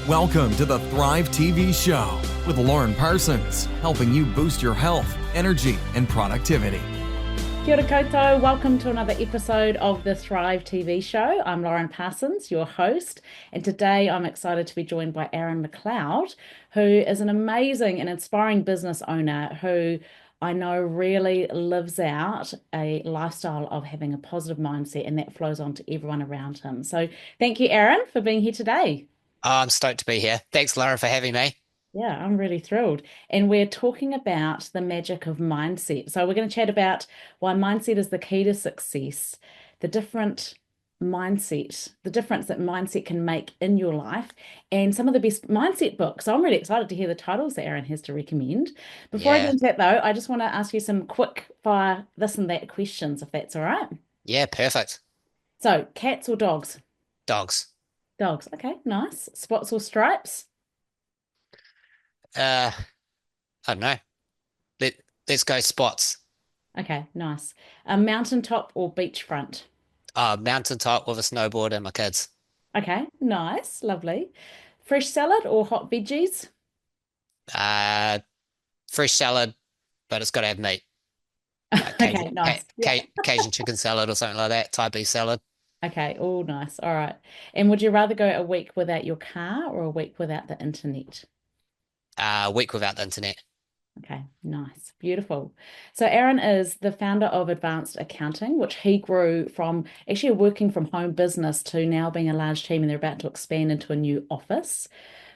Welcome to the Thrive TV Show with Lauren Parsons, helping you boost your health, energy, and productivity. Kia ora koutou. Welcome to another episode of the Thrive TV Show. I'm Lauren Parsons, your host, and today I'm excited to be joined by Aaran McLeod, who is an amazing and inspiring business owner who I know really lives out a lifestyle of having a positive mindset, and that flows on to everyone around him. So thank you, Aaran, for being here today. Oh, I'm stoked to be here. Thanks, Lauren, for having me. Yeah, I'm really thrilled. And we're talking about the magic of mindset. So we're going to chat about why mindset is the key to success, the different mindset, the difference that mindset can make in your life, and some of the best mindset books. So I'm really excited to hear the titles that Aaran has to recommend. Before I get Yeah. into that, though, I just want to ask you some quick fire this and that questions, if that's all right. Yeah, perfect. So, cats or dogs? Dogs. Dogs. Okay, nice. Spots or stripes? I don't know. Let's go spots. Okay, nice. A mountaintop or beachfront? Mountaintop with a snowboard and my kids. Okay, nice, lovely. Fresh salad or hot veggies? Uh, Fresh salad, but it's got to have meat. Okay, nice. Yeah. Cajun chicken salad or something like that. Thai beef salad. Okay, all nice. All right. And would you rather go a week without your car or a week without the internet? Week without the internet. Okay, nice, beautiful. So Aaran is the founder of Advanced Accounting, which he grew from actually a working from home business to now being a large team, and they're about to expand into a new office.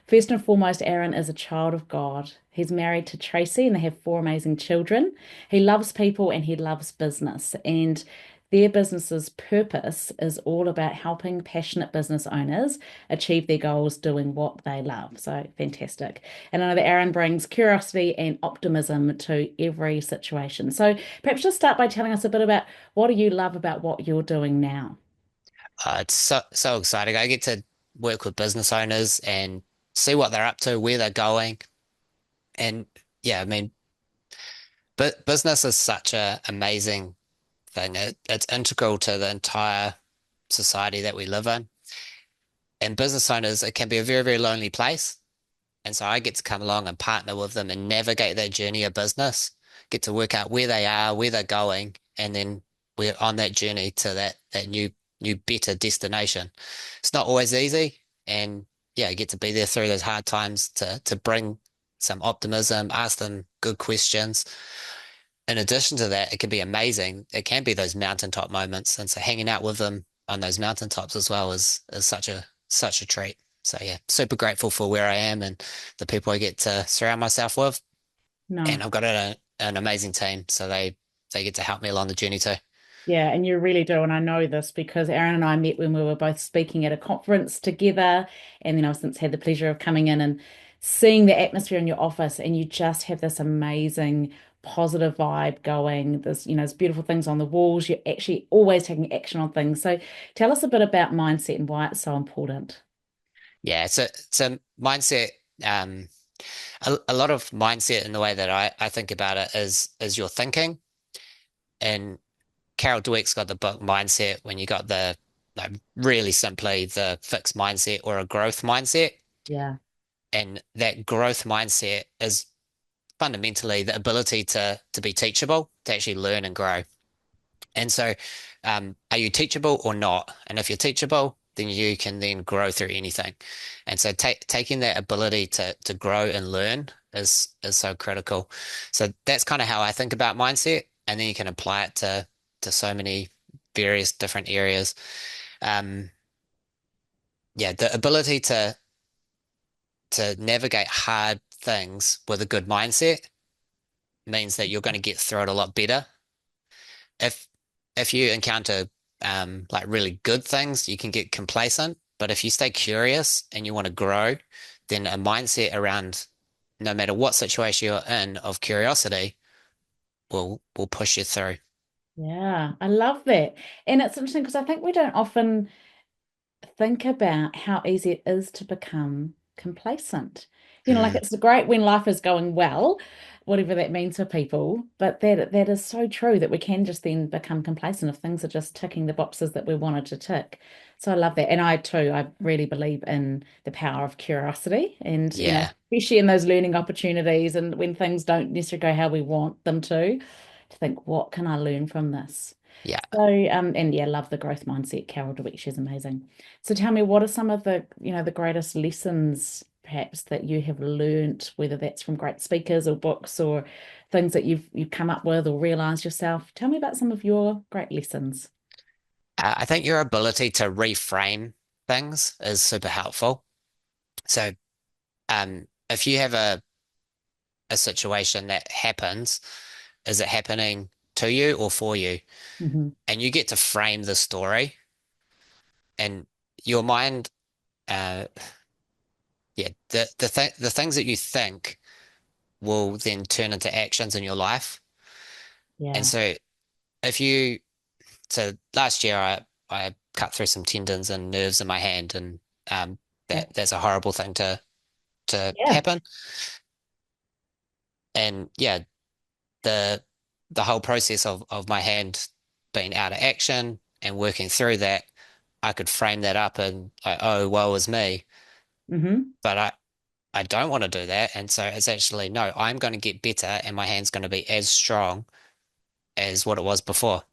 First and foremost, Aaran is a child of God. He's married to Tracey and they have four amazing children. He loves people and he loves business. And their business's purpose is all about helping passionate business owners achieve their goals doing what they love. So fantastic. And I know that Aaran brings curiosity and optimism to every situation. So perhaps just start by telling us a bit about what do you love about what you're doing now? It's so exciting. I get to work with business owners and see what they're up to, where they're going, and yeah, I mean, but business is such a amazing thing. It's integral to the entire society that we live in. And business owners, it can be a very, very lonely place. And so I get to come along and partner with them and navigate that journey of business, get to work out where they are, where they're going, and then we're on that journey to that new better destination. It's not always easy, and yeah, I get to be there through those hard times to bring some optimism, ask them good questions. In addition to that, it can be amazing. It can be those mountaintop moments, and so hanging out with them on those mountaintops as well is such a treat. So yeah, super grateful for where I am and the people I get to surround myself with. No. And I've got an amazing team, so they get to help me along the journey too. Yeah, and you really do. And I know this because Aaran and I met when we were both speaking at a conference together. And then I've since had the pleasure of coming in and seeing the atmosphere in your office. And you just have this amazing positive vibe going. There's beautiful things on the walls. You're actually always taking action on things. So tell us a bit about mindset and why it's so important. Yeah, so mindset, um, a lot of mindset in the way that I think about it is your thinking. And Carol Dweck's got the book Mindset when you got the like really simply the fixed mindset or a growth mindset. Yeah. And that growth mindset is fundamentally the ability to be teachable, to actually learn and grow. And so, are you teachable or not? And if you're teachable, then you can then grow through anything. And so, taking that ability to grow and learn is so critical. So that's kind of how I think about mindset, and then you can apply it to so many various different areas. Um, yeah, the ability to navigate hard things with a good mindset means that you're going to get through it a lot better. If if you encounter like really good things, you can get complacent. But if you stay curious and you want to grow, then a mindset around no matter what situation you're in of curiosity will push you through. Yeah, I love that. And it's interesting because I think we don't often think about how easy it is to become complacent. Like Mm, it's great when life is going well, whatever that means for people, but that is so true that we can just then become complacent if things are just ticking the boxes that we wanted to tick. So I love that. And I too, I really believe in the power of curiosity and, yeah, especially in those learning opportunities and when things don't necessarily go how we want them to think, what can I learn from this? yeah. So, and yeah, love the growth mindset. Carol Dweck, she's amazing. So tell me, what are some of the greatest lessons perhaps that you have learnt, whether that's from great speakers or books or things that you've come up with or realized yourself? Tell me about some of your great lessons. I think your ability to reframe things is super helpful. So, if you have a situation that happens, is it happening to you or for you? Hmm. And you get to frame the story, and your mind, uh, yeah, the things that you think will then turn into actions in your life. And Yeah. so, if you, so last year I cut through some tendons and nerves in my hand, and Yeah. that's a horrible thing to Yeah. happen. And yeah, the the whole process of my hand being out of action and working through that, I could frame that up and like, oh, woe is me. Hmm. But I don't want to do that. And so it's actually, no, I'm going to get better and my hand's going to be as strong as what it was before.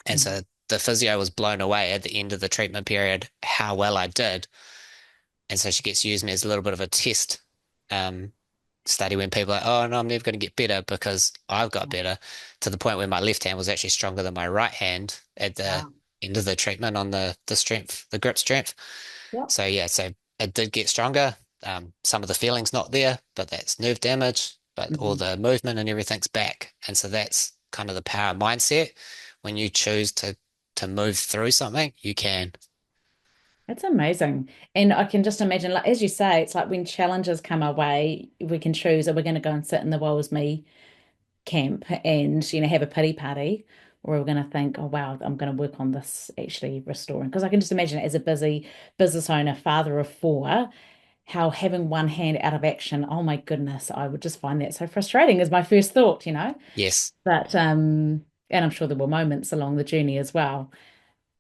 And so the physio was blown away at the end of the treatment period, how well I did. And so she gets to use me as a little bit of a test um, study when people are like, oh, no, I'm never going to get better because I've got better to the point where my left hand was actually stronger than my right hand at the Wow. end of the treatment on the strength, the grip strength. Yep. So yeah, so it did get stronger. Some of the feeling's not there, but that's nerve damage, but all Hmm. the movement and everything's back. And so that's kind of the power mindset. When you choose to move through something, you can. That's amazing. And I can just imagine, like as you say, it's like when challenges come our way, we can choose, are we going to go and sit in the woe is me camp and have a pity party, or we're going to think, oh wow, I'm going to work on this actually restoring. Because I can just imagine as a busy business owner, father of four, how having one hand out of action, oh my goodness, I would just find that so frustrating is my first thought. Yes. But and I'm sure there were moments along the journey as well.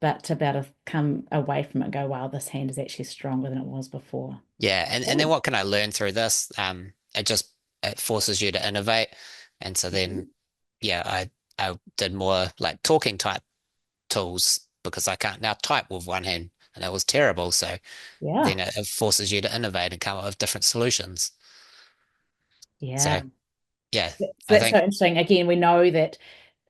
But to be able to come away from it and go, wow, this hand is actually stronger than it was before. Yeah. And then Oh. what can I learn through this? It forces you to innovate. And so then, yeah, I did more like talking type tools because I can't now type with one hand, and that was terrible. So Yeah. then it forces you to innovate and come up with different solutions. Yeah. So yeah, So I that's so think interesting. Again, we know that,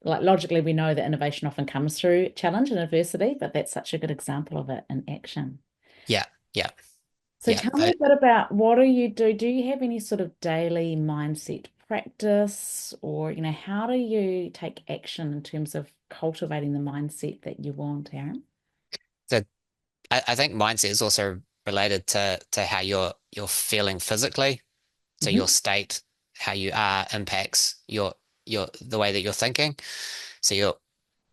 like logically, we know that innovation often comes through challenge and adversity, but that's such a good example of it in action. yeah, yeah, So yeah. tell me a bit about what do you do? Do you have any sort of daily mindset practice, or, how do you take action in terms of cultivating the mindset that you want, Aaron? So I think mindset is also related to how you're feeling physically. So your Hmm. state, how you are impacts your the way that you're thinking. So you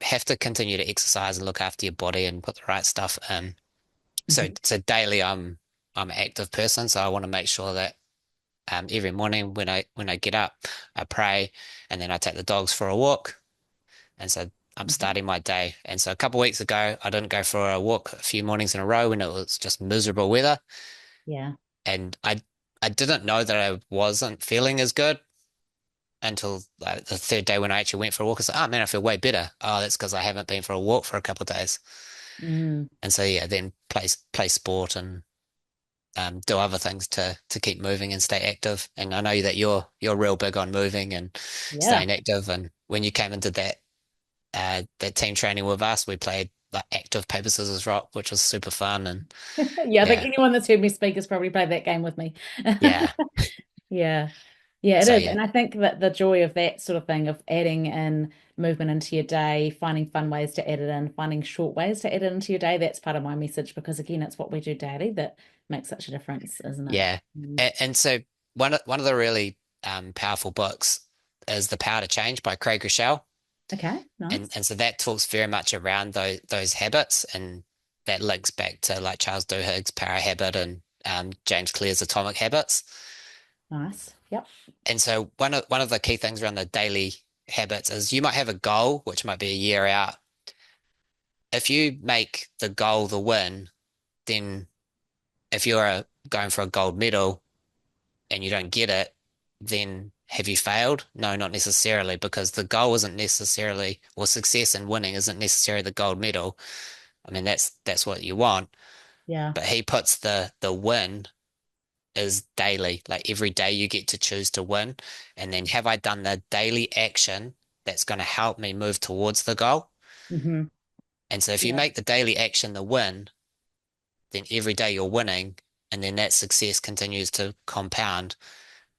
have to continue to exercise and look after your body and put the right stuff in. Hmm. So daily I'm an active person, so I want to make sure that every morning when I get up, I pray and then I take the dogs for a walk. And so I'm Hmm. starting my day. And so a couple of weeks ago, I didn't go for a walk a few mornings in a row when it was just miserable weather. Yeah. And I didn't know that I wasn't feeling as good until like the third day when I actually went for a walk. I said, oh man, I feel way better. Oh, that's because I haven't been for a walk for a couple of days. Mm. And so yeah, then play sport and do other things to keep moving and stay active. And I know that you're real big on moving and Yeah. staying active. And when you came into that team training with us, we played like active paper scissors rock, which was super fun. And Yeah, I think yeah, anyone that's heard me speak has probably played that game with me. yeah. Yeah. Yeah, it So is. yeah, And I think that the joy of that sort of thing, of adding in movement into your day, finding fun ways to add it in, finding short ways to add it into your day, that's part of my message because again, it's what we do daily that makes such a difference, isn't it? yeah. Mm. And so one of the really powerful books is The Power to Change by Craig Groeschel. Okay, And nice. and so that talks very much around those habits, and that links back to like Charles Duhigg's power habit and James Clear's Atomic Habits. Nice. Yep. And so one of the key things around the daily habits is you might have a goal, which might be a year out. If you make the goal the win, then if you're going for a gold medal and you don't get it, then have you failed? No, not necessarily, because the goal isn't necessarily, or success in winning isn't necessarily the gold medal. I mean, that's what you want, Yeah. but he puts the win is daily. Like every day you get to choose to win. And then have I done the daily action that's going to help me move towards the goal? Hmm. And so if you Yeah. make the daily action the win, then every day you're winning, and then that success continues to compound,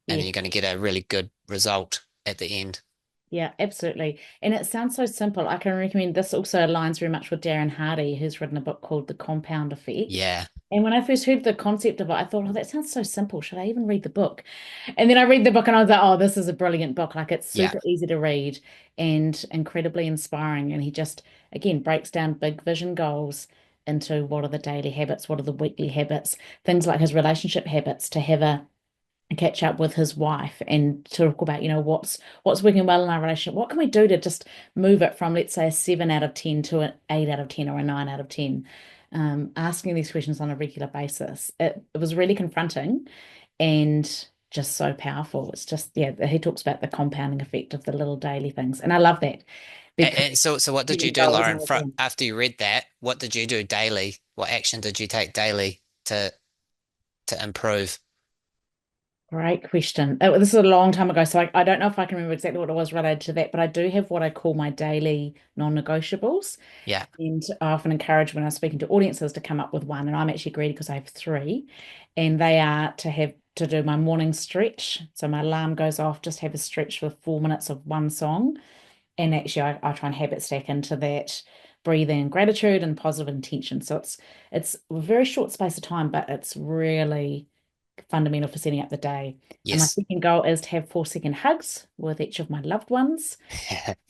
and then Yes. you're going to get a really good result at the end. Yeah, absolutely. And it sounds so simple. I can recommend this also aligns very much with Darren Hardy, who's written a book called The Compound Effect. Yeah, And when I first heard the concept of it, I thought, oh, that sounds so simple. Should I even read the book? And then I read the book and I was like, oh, this is a brilliant book. Like it's yeah. super easy to read and incredibly inspiring. And he just, again, breaks down big vision goals into what are the daily habits, what are the weekly habits, things like his relationship habits to have a catch up with his wife and talk about, what's working well in our relationship. What can we do to just move it from, let's say, a 7 out of 10 to an 8 out of 10 or a 9 out of 10? Asking these questions on a regular basis. It was really confronting and just so powerful. It's just, yeah, he talks about the compounding effect of the little daily things. And I love that because And so what did you setting do, goals Lauren? are important. After you read that, what did you do daily? What action did you take daily to improve? Great question. This is a long time ago, so I don't know if I can remember exactly what it was related to that, but I do have what I call my daily non-negotiables. Yeah. And I often encourage when I'm speaking to audiences to come up with one. And I'm actually greedy because I have three. And they are to have to do my morning stretch. So my alarm goes off, just have a stretch for 4 minutes of one song. And actually I try and habit stack into that breathing gratitude and positive intention. So it's a very short space of time, but it's really fundamental for setting up the day. And my Yes. second goal is to have 4-second hugs with each of my loved ones.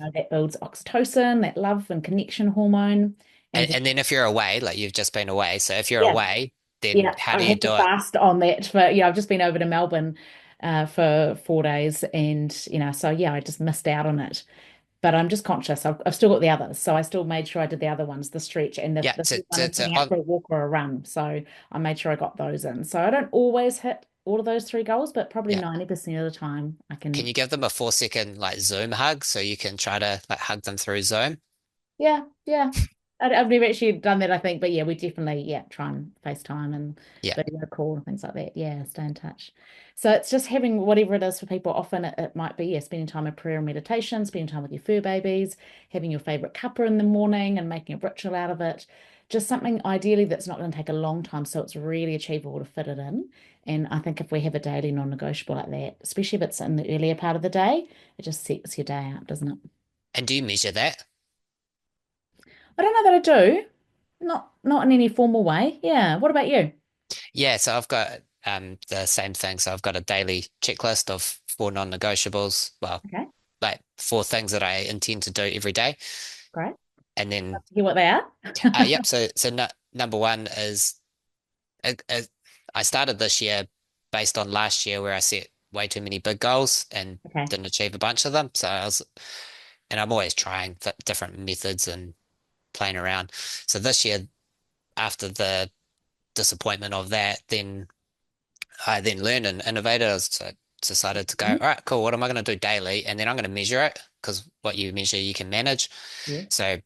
That builds oxytocin, that love and connection hormone. And just, And then if you're away, like you've just been away, so if you're yeah, away, then yeah, how I do you have to do it? fast on that for, I've just been over to Melbourne for 4 days and, so yeah, I just missed out on it. But I'm just conscious. I've still got the others. So I still made sure I did the other ones, the stretch and Yeah, the third one is getting out on for a walk or a run. So I made sure I got those in. So I don't always hit all of those three goals, but probably yeah. 90% of the time I Can can. you give them a 4 second like Zoom hug so you can try to like hug them through Zoom? Yeah, yeah. I've never actually done that, I think, but yeah, we definitely, yeah, try and FaceTime and Yeah. video call and things like that. Yeah, stay in touch. So it's just having whatever it is for people. Often it might be, yeah, spending time in prayer and meditation, spending time with your fur babies, having your favorite cuppa in the morning and making a ritual out of it. Just something ideally that's not going to take a long time, so it's really achievable to fit it in. And I think if we have a daily non-negotiable like that, especially if it's in the earlier part of the day, it just sets your day out, doesn't it? And do you measure that? I don't know that I do. Not in any formal way. Yeah. What about you? Yeah, so I've got the same thing. So I've got a daily checklist of four non-negotiables. Well, Okay, like four things that I intend to do every day. great. And then Hear what they are? yep, so no, number one is uh, I started this year based on last year where I set way too many big goals and Okay. didn't achieve a bunch of them. And I'm always trying different methods and playing around. So this year, after the disappointment of that, then I then learned and innovated. So decided to go, all Mhm. right, cool. What am I going to do daily? And then I'm going to measure it because what you measure, you can manage. Yeah. So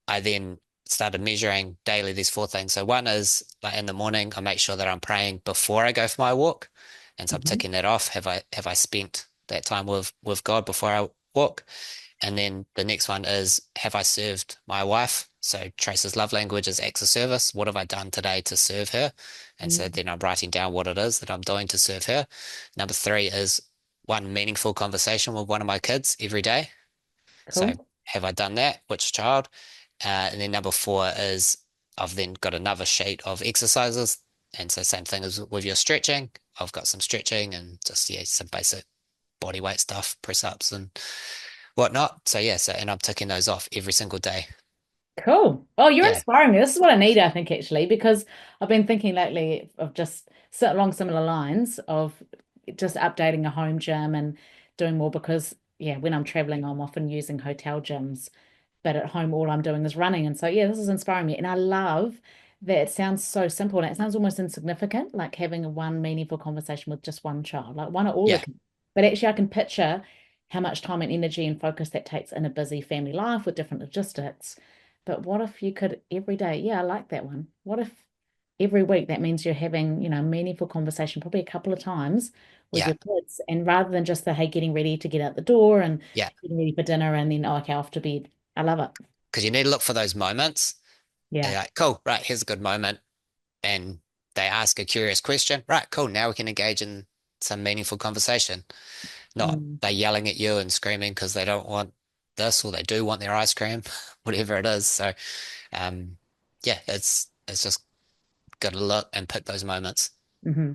I then started measuring daily these four things. So one is like in the morning, I make sure that I'm praying before I go for my walk. And so I'm Hmm. ticking that off. Have I spent that time with God before I walk? And then the next one is, have I served my wife? So Trace's love language is acts of service. What have I done today to serve her? And so then I'm writing down what it is that I'm doing to serve her. Number three is one meaningful conversation with one of my kids every day. So Cool. have I done that? Which child? And then number four is I've then got another sheet of exercises. And so same thing as with your stretching. I've got some stretching and just, yeah, some basic body weight stuff, press ups and whatnot. So yeah, and I'm ticking those off every single day. Cool. Oh, you're Yeah, inspiring me. This is what I need, I think, actually, because I've been thinking lately of just along similar lines of just updating a home gym and doing more because, yeah, when I'm traveling, I'm often using hotel gyms, but at home, all I'm doing is running. And so, yeah, this is inspiring me. And I love that it sounds so simple and it sounds almost insignificant, like having a one meaningful conversation with just one child, like one or all the yeah, kids. But actually, I can picture how much time and energy and focus that takes in a busy family life with different logistics. But what if you could every day? Yeah, I like that one. What if every week that means you're having, a meaningful conversation, probably a couple of times with yeah, your kids, and rather than just the hey, getting ready to get out the door and yeah. getting ready for dinner and then, oh, okay, off to bed. I love it. Because you need to look for those moments. And Yeah. you're like, cool, right, here's a good moment. And they ask a curious question. Right, cool. Now we can engage in some meaningful conversation. Not Mm. they yelling at you and screaming because they don't want this or they do want their ice cream, whatever it is. So, um, yeah, it's just got to look and pick those moments. Hmm.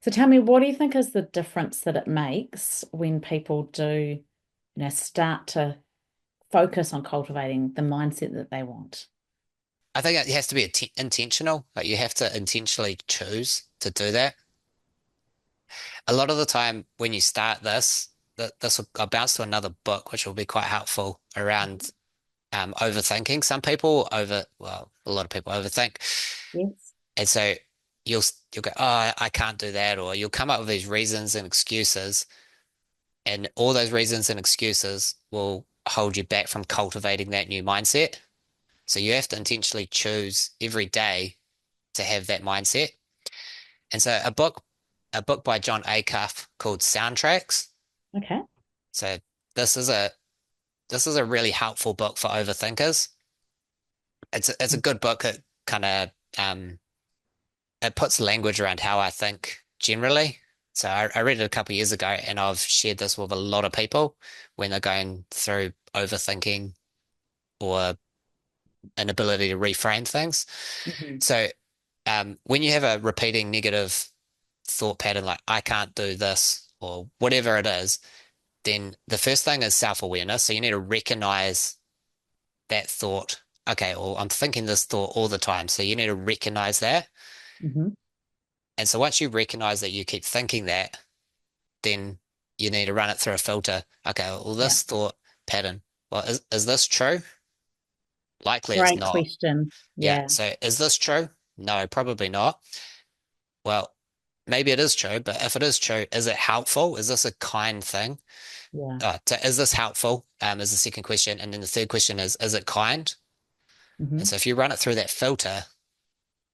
So tell me, what do you think is the difference that it makes when people do, start to focus on cultivating the mindset that they want? I think it has to be intentional. Like you have to intentionally choose to do that. A lot of the time when you start this, I'll bounce to another book, which will be quite helpful around overthinking. Well, a lot of people overthink. Yes. And so you'll go, oh, I can't do that, or you'll come up with these reasons and excuses, and all those reasons and excuses will hold you back from cultivating that new mindset. So you have to intentionally choose every day to have that mindset. And so a book by John Acuff called Soundtracks. Okay. So this is a really helpful book for overthinkers. It's a good book. It kind of it puts language around how I think generally. So I read it a couple of years ago, and I've shared this with a lot of people when they're going through overthinking or inability to reframe things. Hmm. So when you have a repeating negative thought pattern like I can't do this or whatever it is, then the first thing is self-awareness. So you need to recognize that thought. Okay, well, I'm thinking this thought all the time. So you need to recognize that. Hmm. And so once you recognize that you keep thinking that, then you need to run it through a filter. Okay, well, Yeah. this thought pattern, well, is this true? Likely it's Great not. question. Yeah. Yeah. So is this true? No, probably not. Well, maybe it is true, but if it is true, is it helpful? Is this a kind thing? Yeah. So is this helpful? Is the second question. And then the third question is it kind? And Hmm. so if you run it through that filter,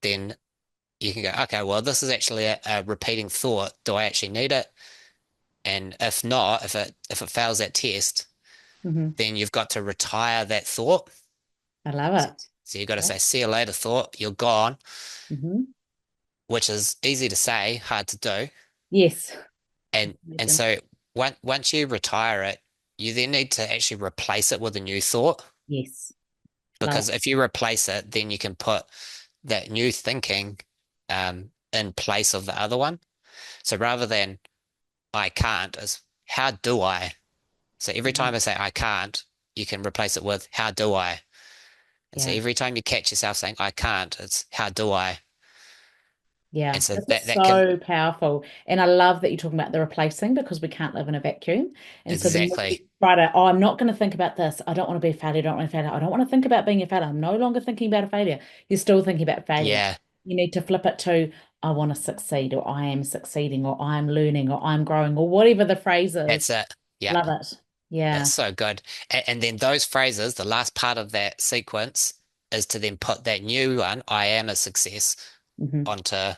then you can go, okay, well, this is actually a repeating thought. Do I actually need it? And if not, if it fails that test, Hmm. then you've got to retire that thought. I love So, it. so you've got to Yeah. say, see you later, thought, you're gone, Hmm. which is easy to say, hard to do. Yes. And Imagine. so once you retire it, you then need to actually replace it with a new thought. Yes. Love Because if you replace it, then you can put that new thinking in place of the other one. So rather than I can't, is how do I? So every it. time I say I can't, you can replace it with how do I? And so Yeah. every time you catch yourself saying I can't, it's how do I? Yeah, And so this is that can so powerful. And I love that you're talking about the replacing because we can't live in a vacuum. And so the more you exactly, try to, oh, I'm not going to think about this. I don't want to be a failure. I don't want to failure. I don't want to think about being a failure. I'm no longer thinking about a failure. You're still thinking about failure. yeah, You need to flip it to, I want to succeed, or I am succeeding, or I'm learning, or I'm growing, or whatever the phrase is. that's it. Yeah, Love it. that's Yeah. so good. And then those phrases, the last part of that sequence is to then put that new one, I am a success, Hmm. onto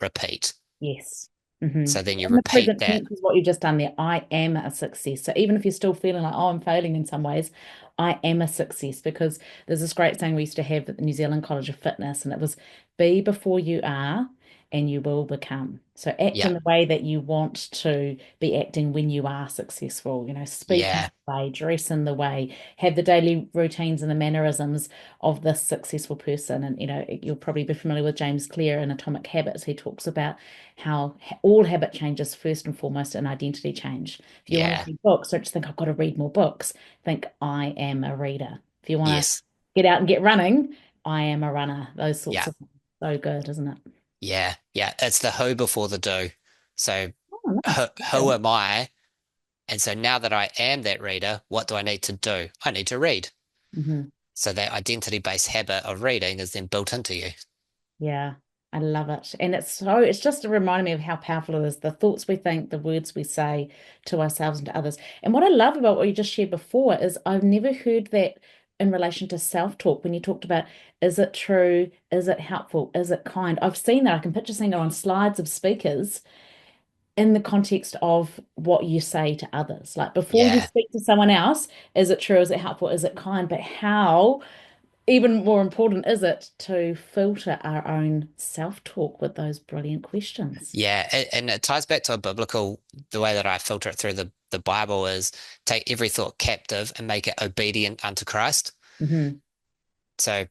repeat. Yes. Hmm. So then you And the repeat present that. tense is what you've just done there. I am a success. So even if you're still feeling like, oh, I'm failing in some ways, I am a success because there's this great saying we used to have at the New Zealand College of Fitness, and it was be before you are and you will become. So act Yeah, in the way that you want to be acting when you are successful, speak in yeah, the way, dress in the way, have the daily routines and the mannerisms of this successful person. And, you'll probably be familiar with James Clear in Atomic Habits. He talks about how all habit change is first and foremost an identity change. If you want to yeah, read books, don't just think, I've got to read more books. Think, I am a reader. If you want to yes, get out and get running. I am a runner. Those sorts Yeah. of so good, isn't it? Yeah. Yeah. It's the who before the do. So Oh, nice. who am I? And so now that I am that reader, what do I need to do? I need to read. Hmm. So that identity-based habit of reading is then built into you. Yeah, I love it. And it's just reminding me of how powerful it is, the thoughts we think, the words we say to ourselves and to others. And what I love about what you just shared before is I've never heard that in relation to self-talk when you talked about, is it true? Is it helpful? Is it kind? I've seen that. I can picture seeing it on slides of speakers in the context of what you say to others. Like before you Yeah. speak to someone else, is it true? Is it helpful? Is it kind? But how even more important is it to filter our own self-talk with those brilliant questions? Yeah. And it ties back to a biblical, the way that I filter it through the Bible is take every thought captive and make it obedient unto Christ. Hmm. So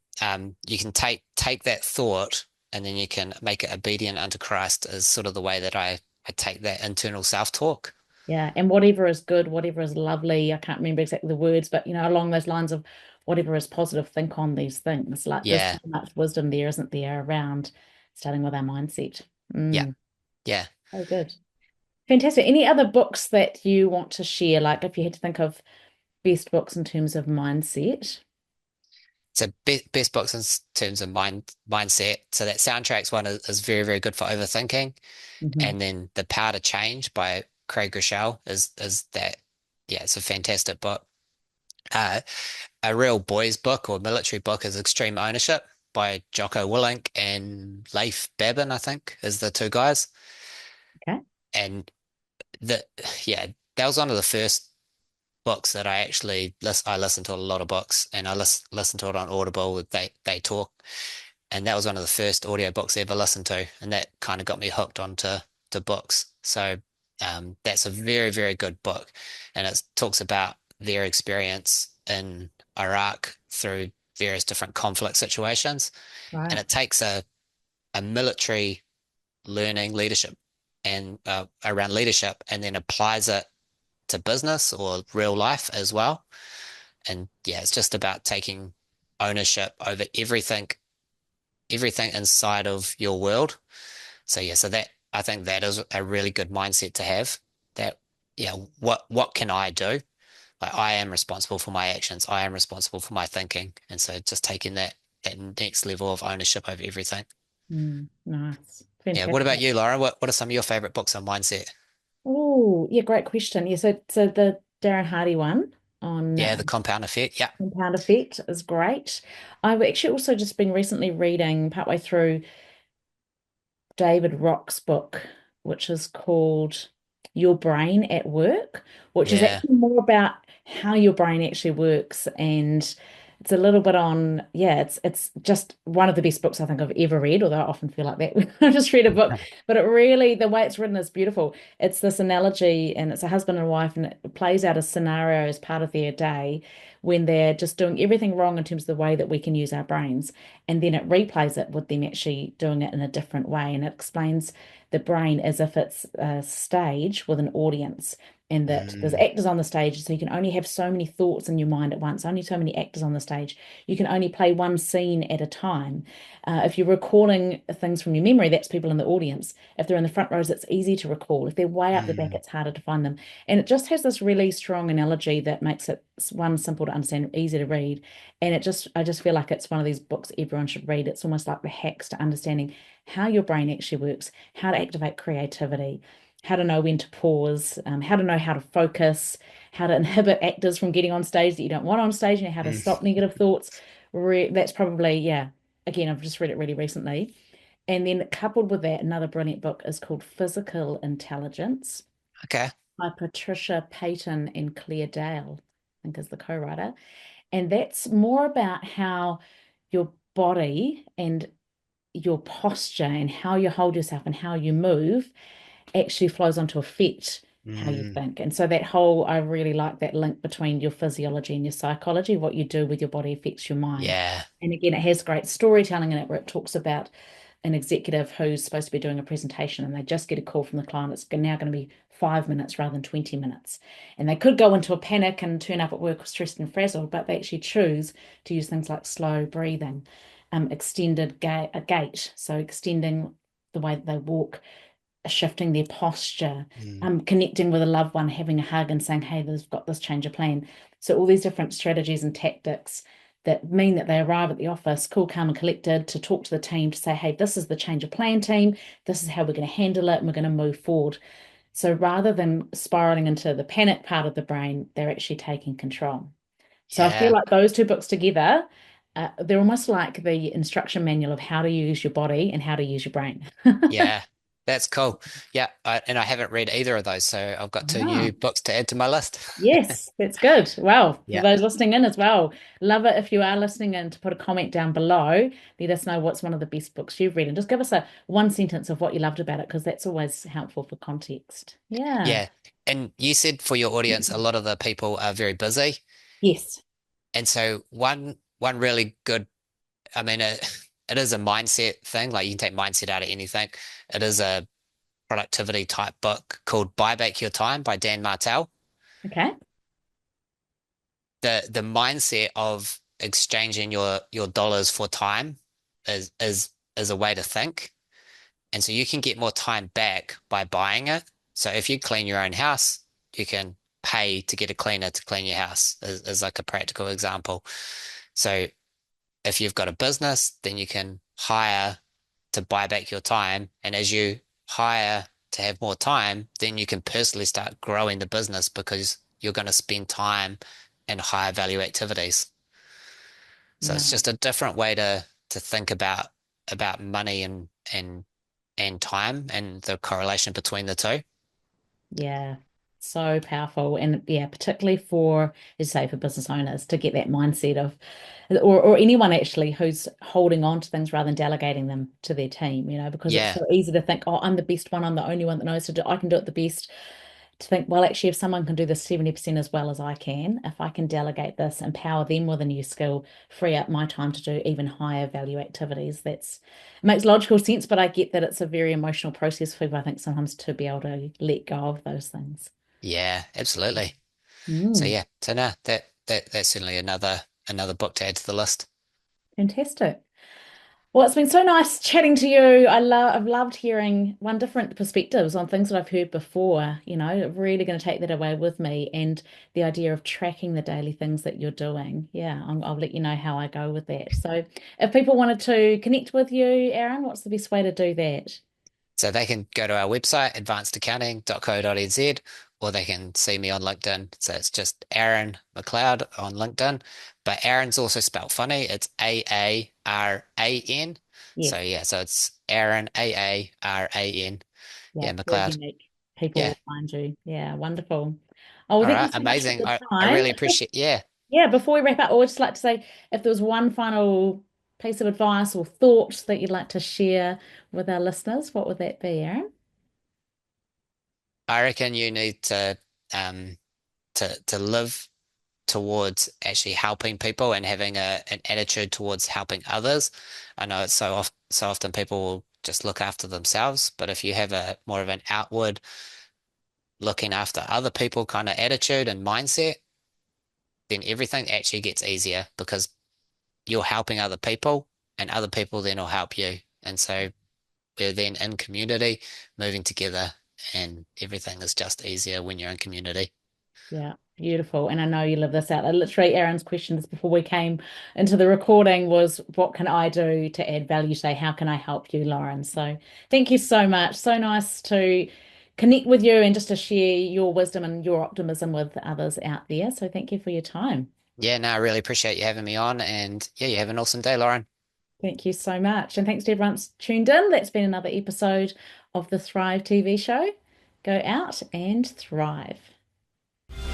you can take that thought and then you can make it obedient unto Christ is sort of the way that I take that internal self-talk. Yeah, and whatever is good, whatever is lovely, I can't remember exactly the words, but along those lines of whatever is positive, think on these things. Like there's Yeah. so much wisdom there, isn't there, around starting with our mindset. Yeah. Mm, Yeah. so good. Fantastic. Any other books that you want to share? Like if you had to think of best books in terms of mindset. So best books in terms of mindset. So that soundtracks one is very, very good for overthinking. Hmm. And then The Power to Change by Craig Groeschel is that, yeah, it's a fantastic book. Uh, a real boys book or military book is Extreme Ownership by Jocko Willink and Leif Babin, I think, is the two guys. Okay. And the yeah, that was one of the first books that I actually I listened to a lot of books and I listened to it on Audible. They talk, and that was one of the first audiobooks I ever listened to, and that kind of got me hooked onto to books. So that's a very, very good book, and it talks about their experience in Iraq through various different conflict situations, and Right. it takes a military learning leadership and around leadership, and then applies it to business or real life as well. And yeah, it's just about taking ownership over everything inside of your world. So yeah, so that I think that is a really good mindset to have. That yeah, what can I do? Like I am responsible for my actions. I am responsible for my thinking. And so just taking that next level of ownership over everything. Nice. Yeah. What about Fantastic. you, Laura? What are some of your favorite books on mindset? Oh, yeah, great question. Yeah, so the Darren Hardy one on Yeah, The Compound Effect. Yeah. compound effect is great. I've actually also just been recently reading partway through David Rock's book, which is called Your Brain at Work, which is Yeah. actually more about how your brain actually works. And it's a little bit on, yeah, it's just one of the best books I think I've ever read, although I often feel like that when I just read a book. But it really, the way it's written is beautiful. It's this analogy, and it's a husband and wife, and it plays out a scenario as part of their day when they're just doing everything wrong in terms of the way that we can use our brains. And then it replays it with them actually doing it in a different way. And it explains the brain as if it's a stage with an audience, and that there's Mm, actors on the stage, so you can only have so many thoughts in your mind at once, only so many actors on the stage. You can only play one scene at a time. If you're recalling things from your memory, that's people in the audience. If they're in the front rows, it's easy to recall. If they're way up the back, mm, it's harder to find them. And it just has this really strong analogy that makes it one, simple to understand, easy to read. And I just feel like it's one of these books everyone should read. It's almost like the hacks to understanding how your brain actually works, how to activate creativity, how to know when to pause, how to know how to focus, how to inhibit actors from getting on stage that you don't want on stage, and how to mm. stop negative thoughts. That's probably, yeah. Again, I've just read it really recently. And then coupled with that, another brilliant book is called Physical Intelligence Okay. by Patricia, Peyton, and Claire Dale, I think is the co-writer. And that's more about how your body and your posture and how you hold yourself and how you move actually flows on to affect how you Mm, think. And so that whole, I really like that link between your physiology and your psychology. What you do with your body affects your mind. yeah. And again, it has great storytelling in it where it talks about an executive who's supposed to be doing a presentation and they just get a call from the client. It's now going to be 5 minutes rather than 20 minutes. And they could go into a panic and turn up at work stressed and frazzled, but they actually choose to use things like slow breathing, extended gait, so extending the way that they walk, shifting their posture, connecting with a loved one, having a hug and saying, hey, they've got this change of plan. So all these different strategies and tactics that mean that they arrive at the office cool, calm and collected to talk to the team to say, hey, this is the change of plan team. This is how we're going to handle it and we're going to move forward. So rather than spiraling into the panic part of the brain, they're actually taking control. So I feel like those two books together, they're almost like the instruction manual of how to use your body and how to use your brain. Yeah, that's cool. Yeah, and I haven't read either of those, so I've got two new books to add to my list. Yes, that's good. Well, Yeah. for those listening in as well, love it if you are listening in to put a comment down below. Let us know what's one of the best books you've read and just give us a one sentence of what you loved about it, because that's always helpful for context. Yeah. Yeah. And you said for your audience, a lot of the people are very busy. Yes. And so one really good, I mean, it is a mindset thing. Like you can take mindset out of anything. It is a productivity type book called Buy Back Your Time by Dan Martell. Okay. The mindset of exchanging your dollars for time is a way to think. And so you can get more time back by buying it. So if you clean your own house, you can pay to get a cleaner to clean your house, is like a practical example. So if you've got a business, then you can hire to buy back your time. And as you hire to have more time, then you can personally start growing the business because you're going to spend time in higher value activities. So it's just a different way to think about money and time and the correlation between the two. Yeah. So powerful. And yeah, particularly for, as you say, for business owners to get that mindset of, or anyone actually who's holding on to things rather than delegating them to their team, because it's so easy to think, oh, I'm the best one. I'm the only one that knows to do, I can do it the best. To think, well, actually, if someone can do this 70% as well as I can, if I can delegate this, empower them with a new skill, free up my time to do even higher value activities, it makes logical sense, but I get that it's a very emotional process for people, I think, sometimes to be able to let go of those things. Yeah, absolutely. So yeah, so no, that's certainly another book to add to the list. Fantastic. Well, it's been so nice chatting to you. I've loved hearing different perspectives on things that I've heard before, really going to take that away with me, and the idea of tracking the daily things that you're doing. Yeah, I'll let you know how I go with that. So if people wanted to connect with you, Aaran, what's the best way to do that? So they can go to our website, advancedaccounting.co.nz, or they can see me on LinkedIn. So it's just Aaran McLeod on LinkedIn. But Aaron's also spelled funny. It's Aaran. Yes. So yeah, so it's Aaran, Aaran. Yeah, McLeod. Unique. People will find you. Yeah, wonderful. Oh, well, All thank right, you so amazing. much for the I time. really appreciate. Yeah. Yeah, before we wrap up, I would just like to say, if there was one final piece of advice or thought that you'd like to share with our listeners, what would that be, Aaran? I reckon you need to live towards actually helping people and having an attitude towards helping others. I know it's so often people will just look after themselves, but if you have more of an outward looking after other people kind of attitude and mindset, then everything actually gets easier because you're helping other people and other people then will help you. And so we're then in community, moving together, and everything is just easier when you're in community. Yeah, beautiful. And I know you live this out. Literally, Aaron's questions before we came into the recording was, what can I do to add value today? How can I help you, Lauren? So thank you so much. So nice to connect with you and just to share your wisdom and your optimism with others out there. So thank you for your time. Yeah, no, I really appreciate you having me on. And yeah, you have an awesome day, Lauren. Thank you so much. And thanks to everyone that's tuned in. That's been another episode of the Thrive TV show. Go out and thrive.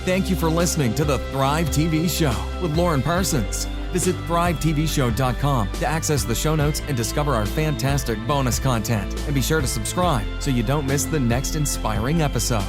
Thank you for listening to the Thrive TV show with Lauren Parsons. Visit thrivetvshow.com to access the show notes and discover our fantastic bonus content. And be sure to subscribe so you don't miss the next inspiring episode.